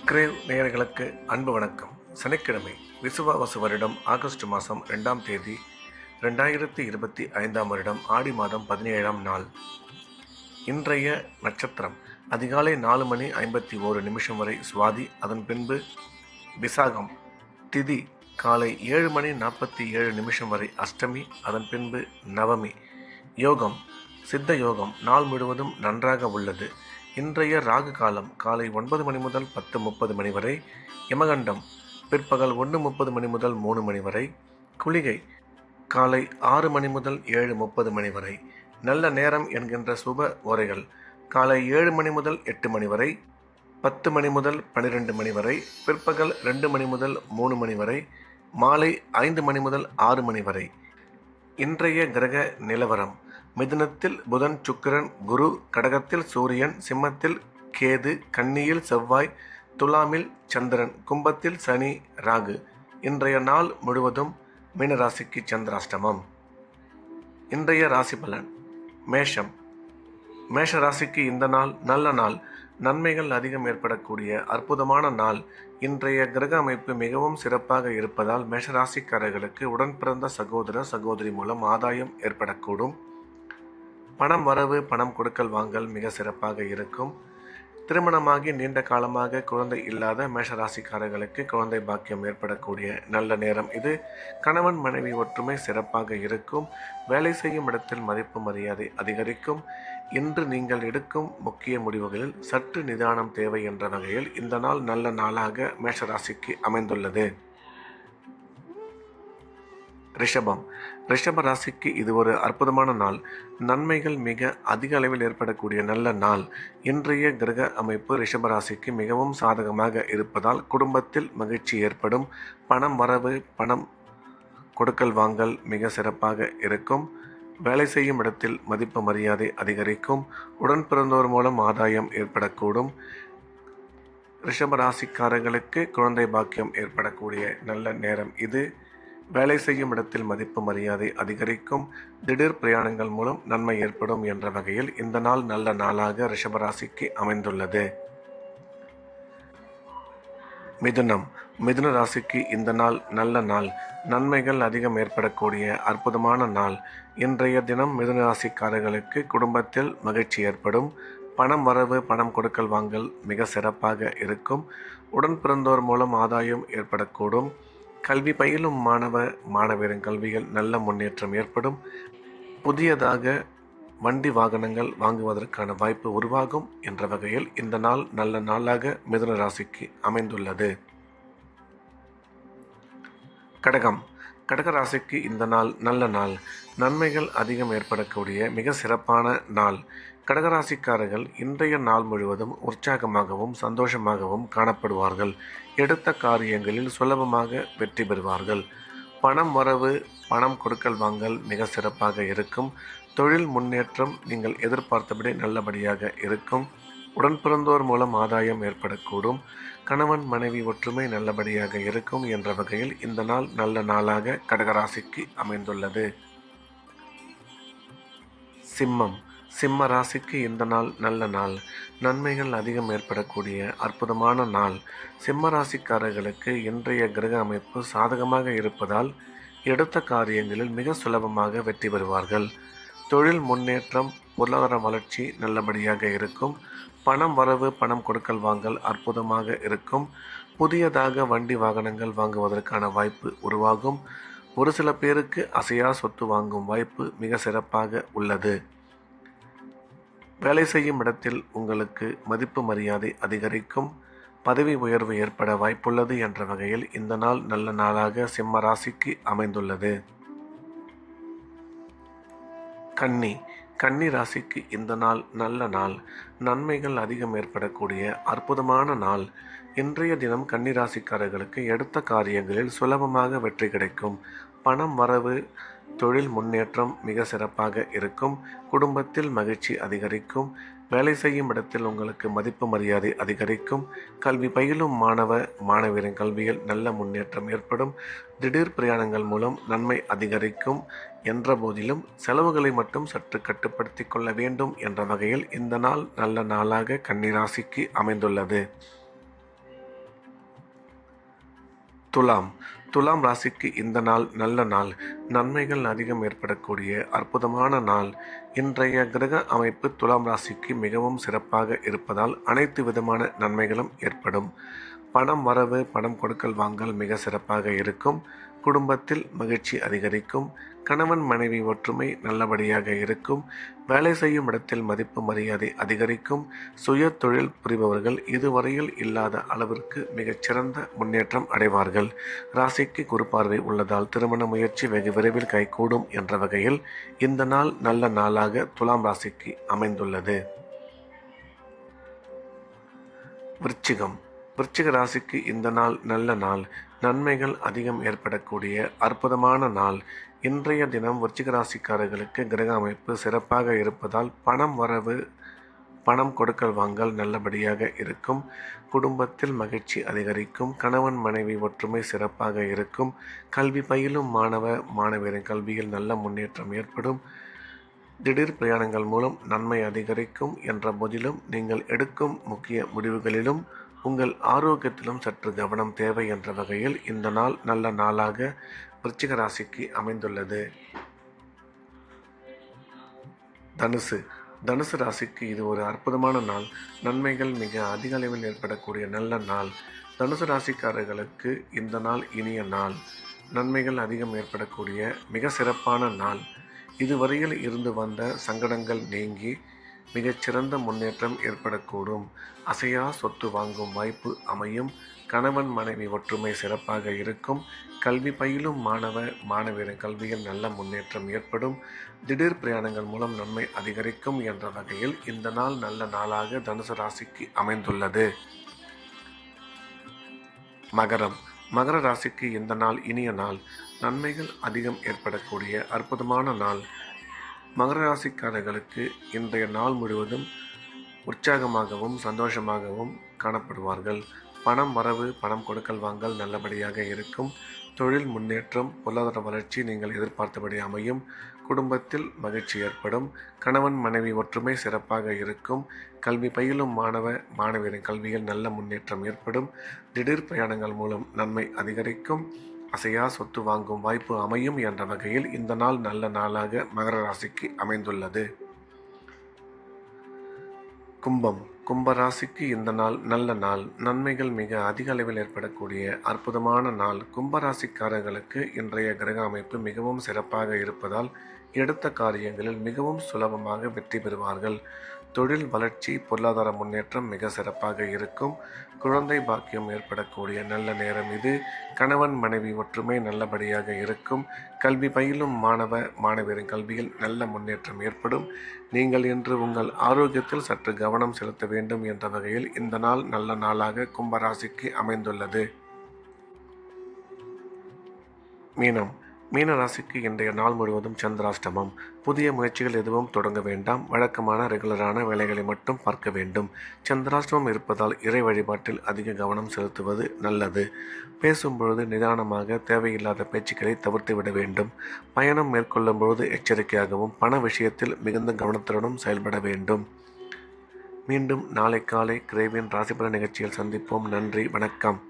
Grave நேயர்களுக்கு அன்பு வணக்கம். சனிக்கிழமை விசுவாவசு வருடம் ஆகஸ்ட் மாதம் 2ஆம் தேதி 2025ஆம் வருடம் ஆடி மாதம் 17ஆம் நாள். இன்றைய நட்சத்திரம் அதிகாலை 4:51 வரை சுவாதி, அதன் பின்பு விசாகம். திதி காலை 7:47 வரை அஷ்டமி, அதன் பின்பு நவமி. யோகம் சித்த யோகம் நாள் முழுவதும் நன்றாக உள்ளது. இன்றைய ராகு காலம் காலை 9 மணி முதல் 10:30 வரை. யமகண்டம் பிற்பகல் 1:30 முதல் 3 வரை. குளிகை காலை 6 மணி முதல் 7:30 வரை. நல்ல நேரம் என்கின்ற சுப ஓரைகள் காலை 7 மணி முதல் 8 வரை, 10 மணி முதல் 12 வரை, பிற்பகல் 2 மணி முதல் 3 வரை, மாலை 5 மணி முதல் 6 வரை. இன்றைய கிரக நிலவரம்: மிதுனத்தில் புதன் சுக்கிரன் குரு, கடகத்தில் சூரியன், சிம்மத்தில் கேது, கன்னியில் செவ்வாய், துலாமில் சந்திரன், கும்பத்தில் சனி ராகு. இன்றைய நாள் முழுவதும் மீனராசிக்கு சந்திராஷ்டமம். இன்றைய ராசி பலன்: மேஷம். மேஷ ராசிக்கு இந்த நாள் நல்ல நாள். நன்மைகள் அதிகம் ஏற்படக்கூடிய அற்புதமான நாள். இன்றைய கிரக அமைப்பு மிகவும் சிறப்பாக இருப்பதால் மேஷராசிக்காரர்களுக்கு உடன் பிறந்த சகோதர சகோதரி மூலம் ஆதாயம் ஏற்படக்கூடும். பணம் வரவு, பணம் கொடுக்கல் வாங்கல் மிக சிறப்பாக இருக்கும். திருமணமாகி நீண்ட காலமாக குழந்தை இல்லாத மேஷராசிக்காரர்களுக்கு குழந்தை பாக்கியம் ஏற்படக்கூடிய நல்ல நேரம் இது. கணவன் மனைவி ஒற்றுமை சிறப்பாக இருக்கும். வேலை செய்யும் இடத்தில் மதிப்பு மரியாதை அதிகரிக்கும். இன்று நீங்கள் எடுக்கும் முக்கிய முடிவுகளில் சற்று நிதானம் தேவை என்ற வகையில் இந்த நாள் நல்ல நாளாக மேஷராசிக்கு அமைந்துள்ளது. ரிஷபம். ரிஷப ராசிக்கு இது ஒரு அற்புதமான நாள். நன்மைகள் மிக அதிக அளவில் ஏற்படக்கூடிய நல்ல நாள். இன்றைய கிரக அமைப்பு ரிஷபராசிக்கு மிகவும் சாதகமாக இருப்பதால் குடும்பத்தில் மகிழ்ச்சி ஏற்படும். பணம் வரவு, பணம் கொடுக்கல் வாங்கல் மிக சிறப்பாக இருக்கும். வேலை செய்யும் இடத்தில் மதிப்பு மரியாதை அதிகரிக்கும். உடன் பிறந்தோர் மூலம் ஆதாயம் ஏற்படக்கூடும். ரிஷபராசிக்காரர்களுக்கு குழந்தை பாக்கியம் ஏற்படக்கூடிய நல்ல நேரம் இது. வேலை செய்யும் இடத்தில் மதிப்பு மரியாதை அதிகரிக்கும். திடீர் பிரயாணங்கள் மூலம் நன்மை ஏற்படும் என்ற வகையில் இந்த நாள் நல்ல நாளாக ரிஷபராசிக்கு அமைந்துள்ளது. மிதுனம். மிதுன ராசிக்கு இந்த நாள் நல்ல நாள். நன்மைகள் அதிகம் ஏற்படக்கூடிய அற்புதமான நாள். இன்றைய தினம் மிதுன ராசிக்காரர்களுக்கு குடும்பத்தில் மகிழ்ச்சி ஏற்படும். பணம் வரவு, பணம் கொடுக்கல் வாங்கல் மிக சிறப்பாக இருக்கும். உடன் பிறந்தோர் மூலம் ஆதாயம் ஏற்படக்கூடும். கல்வி பயிலும் மாணவரின் கல்வியில் நல்ல முன்னேற்றம் ஏற்படும். புதியதாக வண்டி வாகனங்கள் வாங்குவதற்கான வாய்ப்பு உருவாகும் என்ற வகையில் இந்த நாள் நல்ல நாளாக மிதுன ராசிக்கு அமைந்துள்ளது. கடகம். கடக ராசிக்கு இந்த நாள் நல்ல நாள். நன்மைகள் அதிகம் ஏற்படக்கூடிய மிக சிறப்பான நாள். கடகராசிக்காரர்கள் இன்றைய நாள் முழுவதும் உற்சாகமாகவும் சந்தோஷமாகவும் காணப்படுவார்கள். எடுத்த காரியங்களில் சுலபமாக வெற்றி பெறுவார்கள். பணம் வரவு, பணம் கொடுக்கல் வாங்கல் மிக சிறப்பாக இருக்கும். தொழில் முன்னேற்றம் நீங்கள் எதிர்பார்த்தபடி நல்லபடியாக இருக்கும். உடன் பிறந்தோர் மூலம் ஆதாயம் ஏற்படக்கூடும். கணவன் மனைவி ஒற்றுமை நல்லபடியாக இருக்கும் என்ற வகையில் இந்த நாள் நல்ல நாளாக கடகராசிக்கு அமைந்துள்ளது. சிம்மம். சிம்ம ராசிக்கு இந்த நாள் நல்ல நாள். நன்மைகள் அதிகம் ஏற்படக்கூடிய அற்புதமான நாள். சிம்ம ராசிக்காரர்களுக்கு இன்றைய கிரக அமைப்பு சாதகமாக இருப்பதால் எடுத்த காரியங்களில் மிக சுலபமாக வெற்றி பெறுவார்கள். தொழில் முன்னேற்றம், பொருளாதார வளர்ச்சி நல்லபடியாக இருக்கும். பணம் வரவு, பணம் கொடுக்கல் வாங்கல் அற்புதமாக இருக்கும். புதியதாக வண்டி வாகனங்கள் வாங்குவதற்கான வாய்ப்பு உருவாகும். ஒரு சில பேருக்கு அசையா சொத்து வாங்கும் வாய்ப்பு மிக சிறப்பாக உள்ளது. வேலை செய்யும் இடத்தில் உங்களுக்கு மதிப்பு மரியாதை அதிகரிக்கும். பதவி உயர்வு ஏற்பட வாய்ப்புள்ளது என்ற வகையில் இந்த நாள் நல்ல நாளாக சிம்ம ராசிக்கு அமைந்துள்ளது. கன்னி. கன்னி ராசிக்கு இந்த நாள் நல்ல நாள். நன்மைகள் அதிகம் ஏற்படக்கூடிய அற்புதமான நாள். இன்றைய தினம் கன்னி ராசிக்காரர்களுக்கு எடுத்த காரியங்களில் சுலபமாக வெற்றி கிடைக்கும். பணம் வரவு, தொழில் முன்னேற்றம் மிக சிறப்பாக இருக்கும். குடும்பத்தில் மகிழ்ச்சி அதிகரிக்கும். வேலை செய்யும் இடத்தில் உங்களுக்கு மதிப்பு மரியாதை அதிகரிக்கும். கல்வி பயிலும் மாணவரின் கல்வியில் நல்ல முன்னேற்றம் ஏற்படும். திடீர் பிரயாணங்கள் மூலம் நன்மை அதிகரிக்கும் என்ற போதிலும் செலவுகளை மட்டும் சற்று கட்டுப்படுத்தி கொள்ள வேண்டும் என்ற வகையில் இந்த நாள் நல்ல நாளாக கன்னி ராசிக்கு அமைந்துள்ளது. துலாம் துலாம் ராசிக்கு இந்த நாள் நல்ல நாள். நன்மைகள் அதிகம் ஏற்படக்கூடிய அற்புதமான நாள். இன்றைய கிரக அமைப்பு துலாம் ராசிக்கு மிகவும் சிறப்பாக இருப்பதால் அனைத்து விதமான நன்மைகளும் ஏற்படும். பணம் வரவு, பணம் கொடுக்கல் வாங்கல் மிக சிறப்பாக இருக்கும். குடும்பத்தில் மகிழ்ச்சி அதிகரிக்கும். கணவன் மனைவி ஒற்றுமை நல்லபடியாக இருக்கும். வேலை செய்யும் இடத்தில் மதிப்பு மரியாதை அதிகரிக்கும். சுய தொழில் புரிபவர்கள் இதுவரையில் இல்லாத அளவிற்கு மிகச்சிறந்த முன்னேற்றம் அடைவார்கள். ராசிக்கு குருபார்வை உள்ளதால் திருமண முயற்சி வெகு விரைவில் கைகூடும் என்ற வகையில் இந்த நாள் நல்ல நாளாக துலாம் ராசிக்கு அமைந்துள்ளது. விருச்சிகம் விருச்சிக ராசிக்கு இந்த நாள் நல்ல நாள். நன்மைகள் அதிகம் ஏற்படக்கூடிய அற்புதமான நாள். இன்றைய தினம் விருச்சிக ராசிக்காரர்களுக்கு கிரக அமைப்பு சிறப்பாக இருப்பதால் பணம் வரவு, பணம் கொடுக்கல் வாங்கல் நல்லபடியாக இருக்கும். குடும்பத்தில் மகிழ்ச்சி அதிகரிக்கும். கணவன் மனைவி ஒற்றுமை சிறப்பாக இருக்கும். கல்வி பயிலும் மாணவரின் கல்வியில் நல்ல முன்னேற்றம் ஏற்படும். திடீர் பிரயாணங்கள் மூலம் நன்மை அதிகரிக்கும் என்ற போதிலும் நீங்கள் எடுக்கும் முக்கிய முடிவுகளிலும் உங்கள் ஆரோக்கியத்திலும் சற்று கவனம் தேவை என்ற வகையில் இந்த நாள் நல்ல நாளாக விருச்சிக ராசிக்கு அமைந்துள்ளது. தனுசு ராசிக்கு இது ஒரு அற்புதமான நாள். நன்மைகள் மிக அதிக அளவில் ஏற்படக்கூடிய நல்ல நாள். தனுசு ராசிக்காரர்களுக்கு இந்த நாள் இனிய நாள். நன்மைகள் அதிகம் ஏற்படக்கூடிய மிக சிறப்பான நாள். இதுவரையில் இருந்து வந்த சங்கடங்கள் நீங்கி மிகச்சிறந்த முன்னேற்றம் ஏற்படக்கூடும். அசையா சொத்து வாங்கும் வாய்ப்பு அமையும். கணவன் மனைவி ஒற்றுமை சிறப்பாக இருக்கும். கல்வி பயிலும் மாணவரின் கல்வியில் நல்ல முன்னேற்றம் ஏற்படும். திடீர் பிரயாணங்கள் மூலம் நன்மை அதிகரிக்கும் என்ற வகையில் இந்த நாள் நல்ல நாளாக தனுசு ராசிக்கு அமைந்துள்ளது. மகர ராசிக்கு இந்த நாள் இனிய நாள். நன்மைகள் அதிகம் ஏற்படக்கூடிய அற்புதமான நாள். மகர ராசிக்காரர்களுக்கு இன்றைய நாள் முழுவதும் உற்சாகமாகவும் சந்தோஷமாகவும் காணப்படுவார்கள். பணம் வரவு, பணம் கொடுக்கல் வாங்கல் நல்லபடியாக இருக்கும். தொழில் முன்னேற்றம், பொருளாதார வளர்ச்சி நீங்கள் எதிர்பார்த்தபடி அமையும். குடும்பத்தில் மகிழ்ச்சி ஏற்படும். கணவன் மனைவி ஒற்றுமை சிறப்பாக இருக்கும். கல்வி பயிலும் மாணவரின் கல்வியில் நல்ல முன்னேற்றம் ஏற்படும். திடீர் பிரயாணங்கள் மூலம் நன்மை அதிகரிக்கும். அசையா சொத்து வாங்கும் வாய்ப்பு அமையும் என்ற வகையில் இந்த நாள் நல்ல நாளாக மகர ராசிக்கு அமைந்துள்ளது. கும்ப ராசிக்கு இந்த நாள் நல்ல நாள். நன்மைகள் மிக அதிக அளவில் ஏற்படக்கூடிய அற்புதமான நாள். கும்பராசிக்காரர்களுக்கு இன்றைய கிரக அமைப்பு மிகவும் சிறப்பாக இருப்பதால் எடுத்த காரியங்களில் மிகவும் சுலபமாக வெற்றி பெறுவார்கள். தொழில் வளர்ச்சி, பொருளாதார முன்னேற்றம் மிக சிறப்பாக இருக்கும். குழந்தை பாக்கியம் ஏற்படக்கூடிய நல்ல நேரம் இது. கணவன் மனைவி ஒற்றுமை நல்லபடியாக இருக்கும். கல்வி பயிலும் மாணவரின் கல்வியில் நல்ல முன்னேற்றம் ஏற்படும். நீங்கள் இன்று உங்கள் ஆரோக்கியத்தில் சற்று கவனம் செலுத்த வேண்டும் என்ற வகையில் இந்த நாள் நல்ல நாளாக கும்பராசிக்கு அமைந்துள்ளது. மீன ராசிக்கு இன்றைய நாள் முழுவதும் சந்திராஷ்டமம். புதிய முயற்சிகள் எதுவும் தொடங்க வேண்டாம். வழக்கமான ரெகுலரான வேலைகளை மட்டும் பார்க்க வேண்டும். சந்திராஷ்டமம் இருப்பதால் இறை வழிபாட்டில் அதிக கவனம் செலுத்துவது நல்லது. பேசும்பொழுது நிதானமாக தேவையில்லாத பேச்சுக்களை தவிர்த்து விட வேண்டும். பயணம் மேற்கொள்ளும் பொழுது எச்சரிக்கையாகவும் பண விஷயத்தில் மிகுந்த கவனத்துடனும் செயல்பட வேண்டும். மீண்டும் நாளை காலை கிரேவின் ராசிபலன் நிகழ்ச்சியில் சந்திப்போம். நன்றி, வணக்கம்.